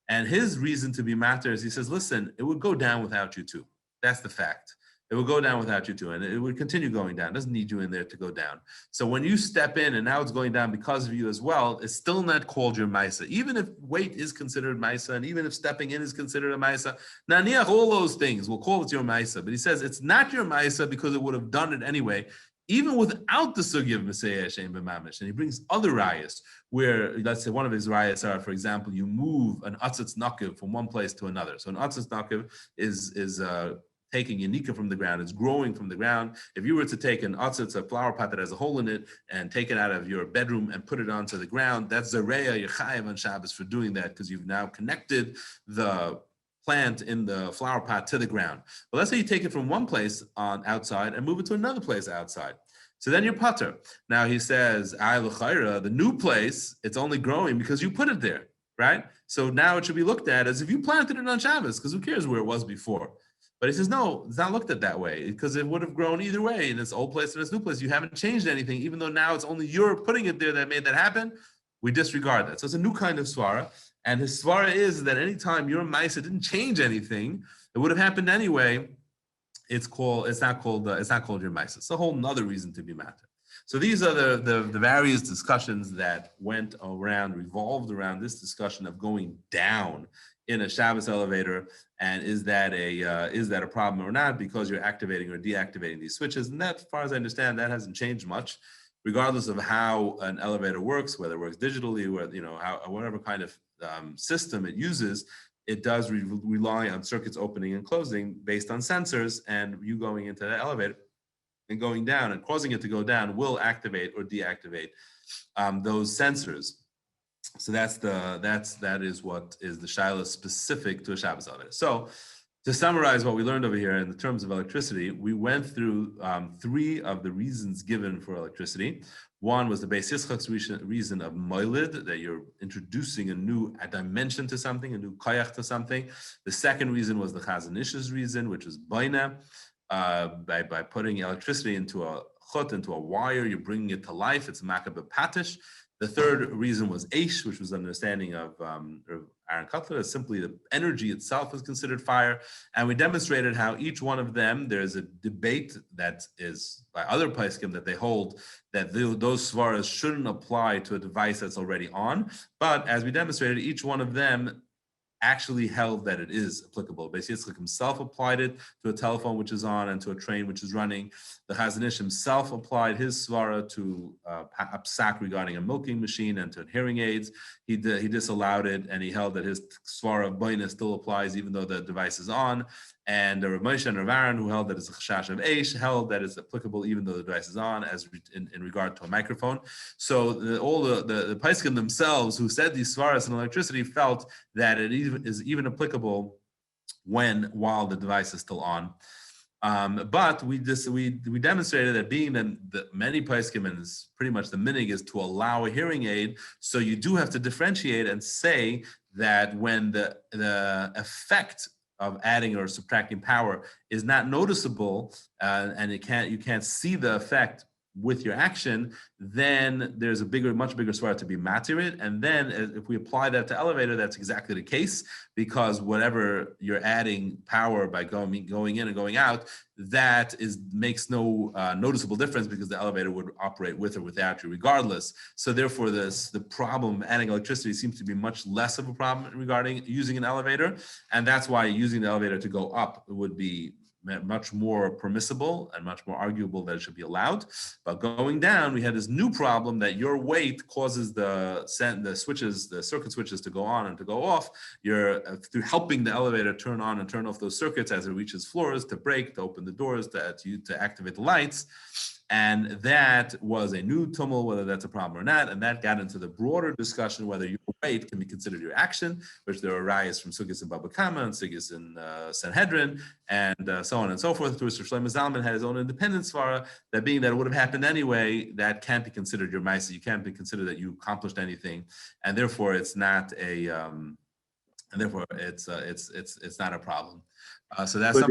And his reason to be matter is he says, listen, it would go down without you too. That's the fact. It will go down without you too, and it would continue going down. It doesn't need you in there to go down. So when you step in and now it's going down because of you as well, it's still not called your maisa. Even if weight is considered maisa, and even if stepping in is considered a maisa, naniach, all those things, we'll call it your maisa. But he says it's not your maisa because it would have done it anyway, even without the sugi of Messiah Shem B'mamish. And he brings other rayas where, let's say one of his rayas are, for example, you move an atzitz nakiv from one place to another. So an atzitz nakiv is taking yanika from the ground, it's growing from the ground. If you were to take an atzitz, a flower pot that has a hole in it, and take it out of your bedroom and put it onto the ground, that's zareya, you're chayav on Shabbos for doing that, because you've now connected the plant in the flower pot to the ground. But let's say you take it from one place on outside and move it to another place outside. So then you're pater. Now he says, the new place, it's only growing because you put it there, right? So now it should be looked at as if you planted it on Shabbos, because who cares where it was before? But he says, no, it's not looked at that way, because it would have grown either way in this old place and this new place. You haven't changed anything, even though now it's only you're putting it there that made that happen. We disregard that. So it's a new kind of svara. And his svara is that anytime your maisa didn't change anything, it would have happened anyway. It's not called your maisa. It's a whole nother reason to be matter. So these are the various discussions that revolved around this discussion of going down in a Shabbos elevator, and is that a problem or not, because you're activating or deactivating these switches. And that, as far as I understand, that hasn't changed much, regardless of how an elevator works, whether it works digitally, or whatever kind of system it uses. It does rely on circuits opening and closing based on sensors, and you going into the elevator and going down and causing it to go down will activate or deactivate those sensors. So that is what is the shaila specific to a Shabbos elevator. So to summarize what we learned over here in the terms of electricity, we went through three of the reasons given for electricity. One was the Beis Yitzchak's reason of moilid, that you're introducing a dimension to something, a new koyach to something. The second reason was the Chazon Ish's reason, which is baina. By putting electricity into a chut, into a wire, you're bringing it to life. It's makabeh patish. The third reason was Aish, which was understanding of Aaron Cutler, is simply the energy itself is considered fire. And we demonstrated how each one of them, there's a debate that is by other poskim that they hold that those svaras shouldn't apply to a device that's already on. But as we demonstrated, each one of them actually held that it is applicable. Beis Yitzchak himself applied it to a telephone which is on and to a train which is running. The Chazon Ish himself applied his svara to a psak regarding a milking machine and to hearing aids. He disallowed it, and he held that his svara of baina still applies even though the device is on. And Rav Moshe and Rav Aaron, who held that it's a chashash of eish, held that it's applicable even though the device is on, as in regard to a microphone. So all the poskim themselves who said these svaras in electricity felt that it is even applicable while the device is still on. But we demonstrated that being that many poskim, and pretty much the minig, is to allow a hearing aid, so you do have to differentiate and say that when the effect of adding or subtracting power is not noticeable, and you can't see the effect with your action, then there's much bigger svara to be matir. And then if we apply that to elevator, that's exactly the case, because whatever you're adding power by going in and going out, that makes no noticeable difference, because the elevator would operate with or without you regardless. So therefore, the problem of adding electricity seems to be much less of a problem regarding using an elevator, and that's why using the elevator to go up would be much more permissible and much more arguable that it should be allowed. But going down, we had this new problem that your weight causes the circuit switches to go on and to go off. You're through helping the elevator turn on and turn off those circuits as it reaches floors, to brake, to open the doors, to activate the lights. And that was a new tumult, whether that's a problem or not. And that got into the broader discussion whether your weight can be considered your action, which there are rayas from Sugis and Baba Kama and Sugis in Sanhedrin, and so on and so forth. To which Shlomo Zalman had his own independent svara, that being that it would have happened anyway, that can't be considered your ma'aseh. You can't be considered that you accomplished anything, and therefore it's not it's not a problem. So that's could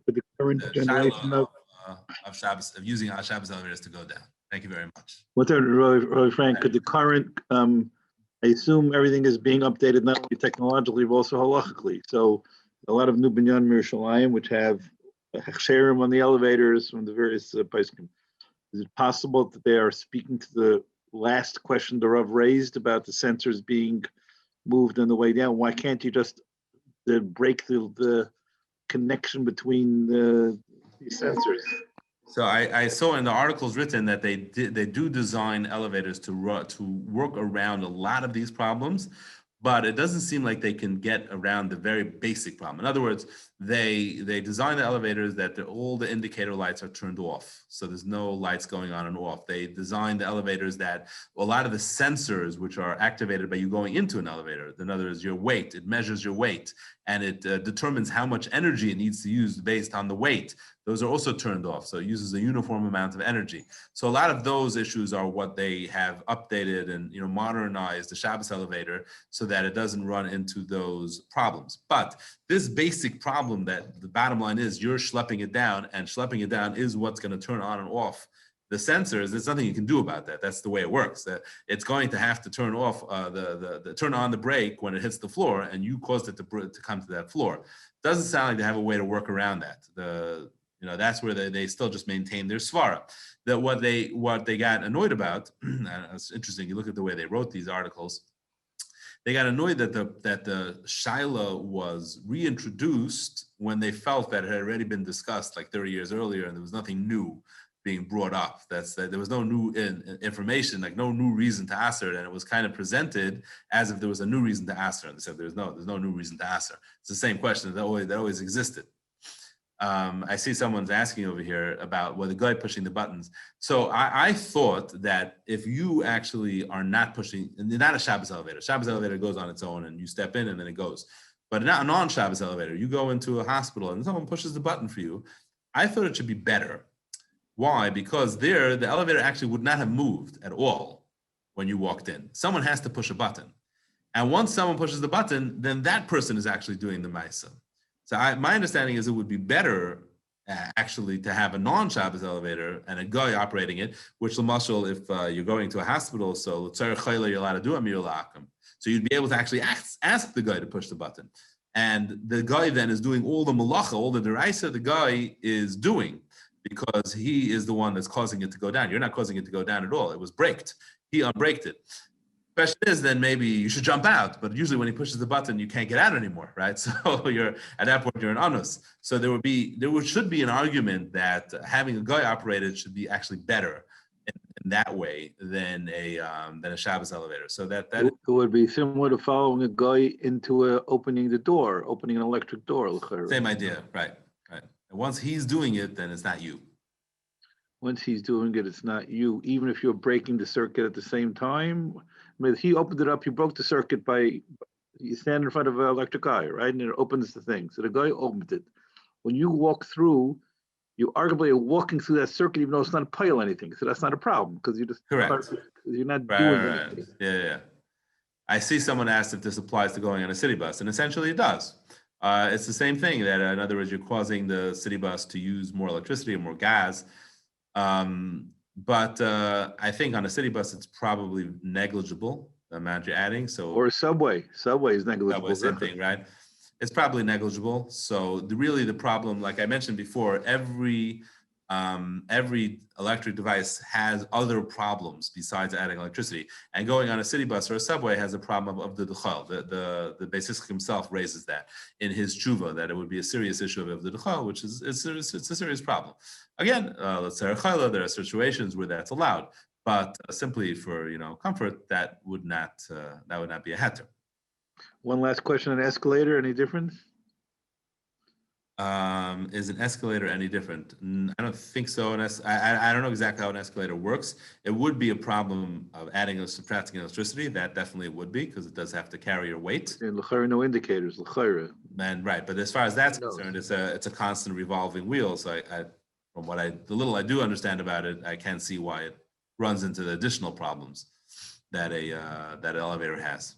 the current generation of Shabbos, of using our Shabbos elevators to go down. Thank you very much. Really, Frank, could the current, I assume everything is being updated not only technologically, but also halachically. So a lot of new binyan Yerushalayim, which have hechsherim on the elevators from the various poskim. Is it possible that they are speaking to the last question the Rav raised about the sensors being moved on the way down? Why can't you just break the connection between these sensors? So I saw in the articles written that they do design elevators to work around a lot of these problems, but it doesn't seem like they can get around the very basic problem. In other words, they design the elevators that all the indicator lights are turned off, so there's no lights going on and off. They design the elevators that a lot of the sensors which are activated by you going into an elevator, in other words, your weight, it measures your weight, and it determines how much energy it needs to use based on the weight. Those are also turned off, so it uses a uniform amount of energy. So a lot of those issues are what they have updated and modernized the Shabbos elevator so that it doesn't run into those problems. But this basic problem, that the bottom line is you're schlepping it down, and schlepping it down is what's going to turn on and off the sensors. There's nothing you can do about that. That's the way it works. It's going to have to turn off turn on the brake when it hits the floor, and you caused it to come to that floor. Doesn't sound like they have a way to work around that. That's where they still just maintain their svara. That what they got annoyed about, and it's interesting, you look at the way they wrote these articles, they got annoyed that the shaila was reintroduced when they felt that it had already been discussed like 30 years earlier, and there was nothing new being brought up. There was no new information, like no new reason to answer it, and it was kind of presented as if there was a new reason to answer. And they said there's no new reason to answer. It's the same question that always existed. I see someone's asking over here about the guy pushing the buttons. So I thought that if you actually are not pushing, and not a Shabbos elevator goes on its own and you step in and then it goes. But not a non-Shabbos elevator, you go into a hospital and someone pushes the button for you. I thought it should be better. Why? Because there, the elevator actually would not have moved at all when you walked in. Someone has to push a button. And once someone pushes the button, then that person is actually doing the Maisa. So my understanding is it would be better actually to have a non-Shabbos elevator and a guy operating it, which Michoel, if you're going to a hospital, so you're allowed to do a Mir La'akim. So you'd be able to actually ask the guy to push the button. And the guy then is doing all the malacha, all the deraisa the guy is doing, because he is the one that's causing it to go down. You're not causing it to go down at all. It was braked. He unbraked it. Question is, then maybe you should jump out, but usually when he pushes the button, you can't get out anymore, right? So you're at that point you're an anus. So there should be an argument that having a guy operated should be actually better in that way than a Shabbos elevator. So that it would be similar to following a guy into opening an electric door. Same idea, right? And once he's doing it, then it's not you. Once he's doing it, it's not you. Even if you're breaking the circuit at the same time. I mean, he opened it up. You broke the circuit you stand in front of an electric eye, right? And it opens the thing. So the guy opened it. When you walk through, you arguably are walking through that circuit, even though it's not a pile or anything. So that's not a problem because you just correct. You're not doing anything. Yeah. I see someone asked if this applies to going on a city bus, and essentially it does. It's the same thing. That in other words, you're causing the city bus to use more electricity or more gas. But I think on a city bus, it's probably negligible, the amount you're adding. So or a subway. Subway is negligible. Same thing, right? It's probably negligible. So the problem, like I mentioned before, every electric device has other problems besides adding electricity. And going on a city bus or a subway has a problem of the Michoel. The Beis Hiskok himself raises that in his tshuva, that it would be a serious issue of the Michoel, which is it's a serious problem. Again, let's say there are situations where that's allowed, but simply for comfort, that would not be a heter. One last question on escalator. Any difference? Is an escalator any different? I don't think so. I don't know exactly how an escalator works. It would be a problem of adding or subtracting electricity. That definitely would be, because it does have to carry your weight. And l'chayra, no indicators. L'chayra. And right, but as far as that's concerned, it's a constant revolving wheel. So from the little I do understand about it, I can see why it runs into the additional problems that that elevator has.